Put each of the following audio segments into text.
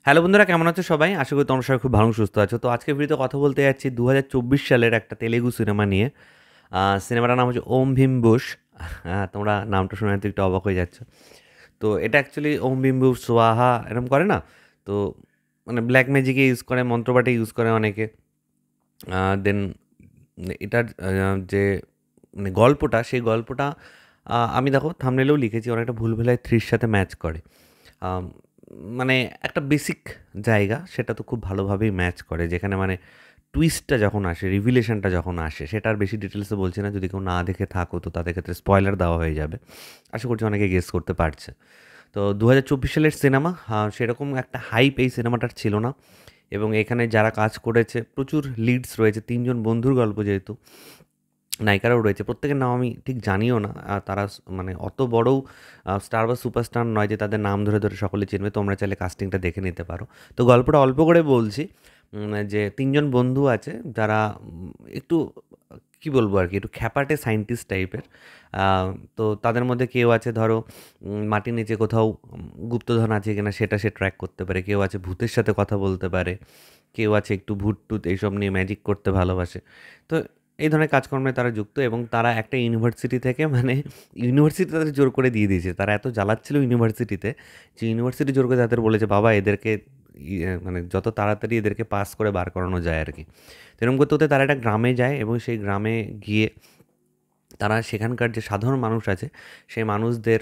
Hello বন্ধুরা, কেমন আছো সবাই? আশা করি তোমরা সবাই খুব ভালো সুস্থ আছো। তো আজকের ভিডিওতে কথা বলতে যাচ্ছি ২০২৪ সালের একটা তেলেগু সিনেমা নিয়ে। সিনেমাটার নাম হচ্ছে 'ওম ভীম বুশ'। তোমরা নামটা শুনে হয়তো একটু অবাক হয়ে যাচ্ছ। তো এটা অ্যাকচুয়ালি 'ওম ভীম বুশ স্বাহা' এরকম করে না? তো মানে ব্ল্যাক ম্যাজিকে ইউজ করে, মন্ত্রপাঠে ইউজ করে অনেকে। দেন এটার যে মানে গল্পটা, সেই গল্পটা আমি দেখো থাম্বনেইলেও লিখেছি, অনেকটা 'ভুলভুলাইয়া 3'র সাথে ম্যাচ করে। আম মানে একটা বেসিক জায়গা, সেটা তো খুব ভালোভাবেই ম্যাচ করে। যেখানে মানে টুইস্টটা যখন আসে, রিভিলেশনটা যখন আসে, সেটা আর বেশি ডিটেলসে বলছি না। যদি কেউ না দেখে থাকো তো তাদের ক্ষেত্রে স্পয়লার দেওয়া হয়ে যাবে। আশা করছি অনেকে গেস করতে পারছে। তো ২০২৪ সালের সিনেমা, সেরকম একটা হাইপ এই সিনেমাটার ছিল না। এবং এখানে যারা কাজ করেছে, প্রচুর লিডস রয়েছে। ৩ জন বন্ধুর গল্প যেহেতু, নায়িকারাও রয়েছে। প্রত্যেকের নাম আমি ঠিক জানিও না। তারা মানে অত বড়ও স্টার বা সুপারস্টার নয় যে তাদের নাম ধরে, ধরে সকলে চিনবে। তোমরা চাইলে কাস্টিংটা দেখে নিতে পারো। তো গল্পটা অল্প করে বলছি। যে ৩ জন বন্ধু আছে যারা একটু কী বলবো আরকি, একটু খ্যাপাটে সায়েন্টিস্ট টাইপের। আ তো তাদের মধ্যে কেউ আছে ধরো মাটির নিচে কোথাও গুপ্তধন আছে কিনা সেটা সে ট্র্যাক করতে পারে। কেউ আছে ভূতের সাথে কথা বলতে পারে। কেউ আছে একটু ভূত-টুত এইসব নিয়ে ম্যাজিক করতে ভালোবাসে। তো এই ধরনের কাজকর্মে তারা যুক্ত, এবং তারা একটা ইউনিভার্সিটি থেকে মানে ইউনিভার্সিটি তাদের জোর করে দিয়ে দিয়েছে। তারা এত জ্বালাচ্ছিল ইউনিভার্সিটিতে, যে ইউনিভার্সিটি জোর করে তাদের বলেছে, বাবা এদেরকে মানে যত তাড়াতাড়ি এদেরকে পাস করে বার করানো যায় আর কি। তো এরকম করতে হতে তারা একটা গ্রামে যায়, এবং সেই গ্রামে গিয়ে তারা সেখানকার যে সাধারণ মানুষ আছে, সেই মানুষদের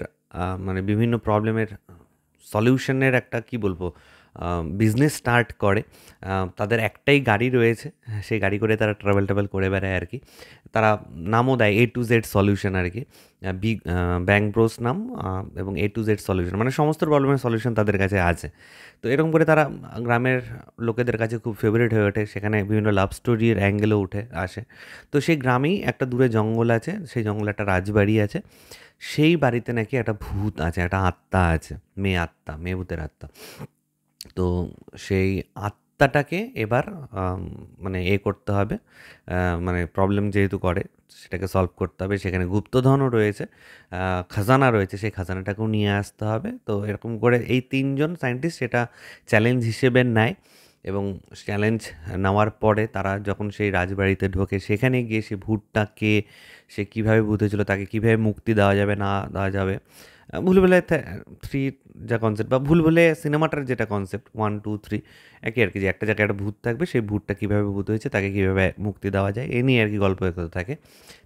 মানে বিভিন্ন প্রবলেমের সলিউশনের একটা কি বলবো বিজনেস স্টার্ট করে। তাদের একটাই গাড়ি রয়েছে, সেই গাড়ি করে তারা ট্রাভেল করে বেড়ায় আর কি। তারা নামও দেয় এ টু জেড সলিউশন আর কি। বিগ ব্যাং ব্রোস নাম, এবং এ টু জেড সলিউশন, মানে সমস্ত প্রবলেমের সলিউশন তাদের কাছে আছে। তো এরকম করে তারা গ্রামের লোকেদের কাছে খুব ফেভারিট হয়ে ওঠে। সেখানে বিভিন্ন লাভ স্টোরির অ্যাঙ্গেলও উঠে আসে। তো সেই গ্রামেই একটা দূরে জঙ্গল আছে, সেই জঙ্গলে একটা রাজবাড়ি আছে। সেই বাড়িতে নাকি একটা ভূত আছে, একটা আত্মা আছে, মেয়ে আত্মা, মেয়ে ভূতের আত্মা। তো সেই আত্মাটাকে এবার আম মানে করতে হবে। মানে প্রবলেম যেহেতু করে, সেটাকে সলভ করতে হবে। সেখানে গুপ্তধনও রয়েছে, খাজানা রয়েছে, সেই খাজানাটাকেও নিয়ে আসতে হবে। তো এরকম করে এই ৩ জন সায়েন্টিস্ট সেটা চ্যালেঞ্জ হিসেবে নেয়, এবং চ্যালেঞ্জ নেওয়ার পরে তারা যখন সেই রাজবাড়িতে ঢোকে, সেখানে গিয়ে সে ভূতটা কে, সে কীভাবে ভূত হয়েছিল, তাকে কীভাবে মুক্তি দেওয়া যাবে, না দেওয়া যাবে। ভুলভুলাইয়া 3 যা কনসেপ্ট, বা ভুলভুলাইয়া সিনেমাটার যেটা কনসেপ্ট 1, 2, 3 একই আরকি, যে একটা জায়গায় একটা ভূত থাকবে, সেই ভূতটা কীভাবে ভূত হয়েছে, তাকে কীভাবে মুক্তি দেওয়া যায়, এই নিয়ে আরকি গল্প এগোতে থাকে।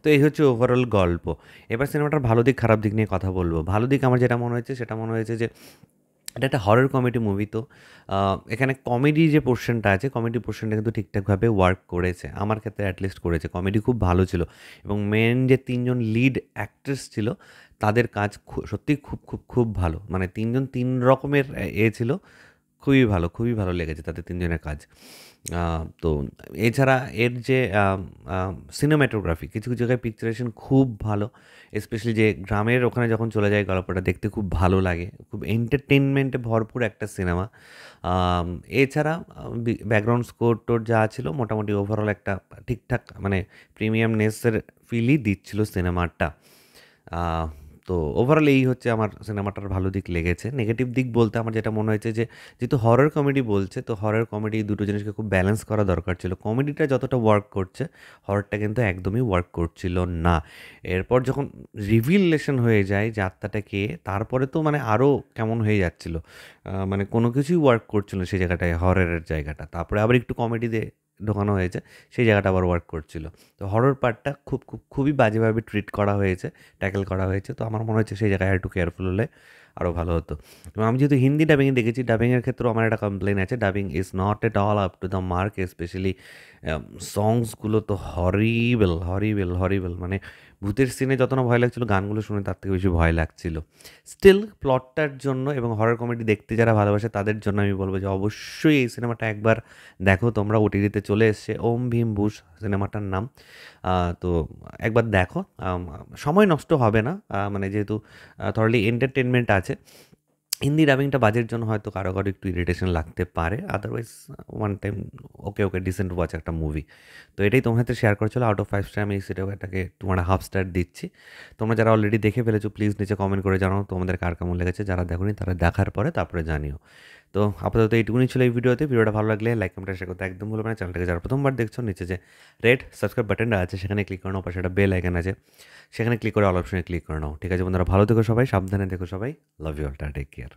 তো এই হচ্ছে ওভারঅল গল্প। এবার সিনেমাটার ভালো দিক, খারাপ দিক নিয়ে কথা বলব। ভালো দিক আমার যেটা মনে হয়েছে, সেটা মনে হয়েছে যে এটা একটা হরর কমেডি মুভি। তো এখানে কমেডি যে পোরশনটা আছে, কমেডি পোরশনটা কিন্তু ঠিকঠাকভাবে ওয়ার্ক করেছে। আমার ক্ষেত্রে অ্যাটলিস্ট করেছে। কমেডি খুব ভালো ছিল, এবং মেন যে ৩ জন লিড অ্যাক্ট্রেস ছিল, তাদের কাজ সত্যিই খুব ভালো। মানে ৩ জন ৩ রকমের ছিল। খুবই ভালো লেগেছে তাদের ৩ জনের কাজ। তো এছাড়া এর যে সিনেমাটোগ্রাফি, কিছু জায়গায় পিকচারেশন খুব ভালো। স্পেশালি যে গ্রামের ওখানে যখন চলে যায়, গল্পটা দেখতে খুব ভালো লাগে। খুব এন্টারটেইনমেন্টে ভরপুর একটা সিনেমা। আম এছাড়া ব্যাকগ্রাউন্ড স্কোর-টোর যা ছিল, মোটামুটি ওভারঅল একটা ঠিকঠাক মানে প্রিমিয়ামনেসের ফিলই দিচ্ছিল সিনেমাটা। আ তো ওভারঅল এই হচ্ছে আমার সিনেমাটার ভালো দিক লেগেছে। নেগেটিভ দিক বলতে আমার যেটা মনে হয়েছে যে, যেহেতু হরর কমেডি বলছে, তো হরর কমেডি দুটো জিনিসকে খুব ব্যালেন্স করা দরকার ছিল। কমেডিটা যতটা ওয়ার্ক করছে, হররটা কিন্তু একদমই ওয়ার্ক করছিল না। এরপর যখন রিভিলেশন হয়ে যায় যে আত্মাটা কে, তারপরে তো মানে আরও কেমন হয়ে যাচ্ছিল। মানে কোনো কিছুই ওয়ার্ক করছিল না সেই জায়গাটায়, হররের জায়গাটা। তারপরে আবার একটু কমেডি দিয়ে ঢোকানো হয়েছে, সেই জায়গাটা আবার ওয়ার্ক করছিল। তো হরর পার্টটা খুবই বাজেভাবে ট্রিট করা হয়েছে, ট্যাকেল করা হয়েছে। তো আমার মনে হচ্ছে সেই জায়গায় আরেকটু কেয়ারফুল হলে আরও ভালো হতো। এবং আমি যেহেতু হিন্দি ডাবিংয়ে দেখেছি, ডাবিংয়ের ক্ষেত্রেও আমার একটা কমপ্লেন আছে। Dubbing is not at all up to the mark. Specially সংসগুলো তো হরিবেল। মানে ভূতের সিনে যত না ভয় লাগছিল, গানগুলো শুনে তার থেকে বেশি ভয় লাগছিল। স্টিল প্লটটার জন্য এবং হরর কমেডি দেখতে যারা ভালোবাসে, তাদের জন্য আমি বলব যে অবশ্যই এই সিনেমাটা একবার দেখো তোমরা। ওটিটিতে চলে এসছে 'ওম ভীম বুশ' সিনেমাটার নাম। তো একবার দেখো। সময় নষ্ট হবে না। মানে যেহেতু থরলি এন্টারটেনমেন্ট আছে। হিন্দি ডাবিংটা বাজের জন্য হয়তো কারো একটু ইরিটেশন লাগতে পারে। Otherwise one time okay decent watch একটা মুভি। তো এটাই তোমার সাথে শেয়ার করা ছিল। আউট অফ 5 স্টার আমি এটাকে 2.5 স্টার দিচ্ছি। তোমরা যারা অলরেডি দেখে ফেলেছো, প্লিজ নিচে কমেন্ট করে জানাও তোমাদের কার কেমন লেগেছে। যারা দেখোনি তারা দেখার পরে তারপরে জানিও। তো আপাতত এইটুকুনি ছিল এই ভিডিওতে। ভিডিওটা ভালো লাগলে লাইক কমেন্ট শেয়ার করতে একদম ভুলবে না। চ্যানেলটাকে যারা প্রথমবার দেখছো, নিচে যে রেড সাবস্ক্রাইব বাটনটা আছে সেখানে ক্লিক করে নাও, পাশে একটা বেল আইকন আছে সেখানে ক্লিক করে অল অপশনে ক্লিক করে নাও। ঠিক আছে বন্ধুরা, ভালো থেকো সবাই, সাবধানে থেকো সবাই, love you all, take care.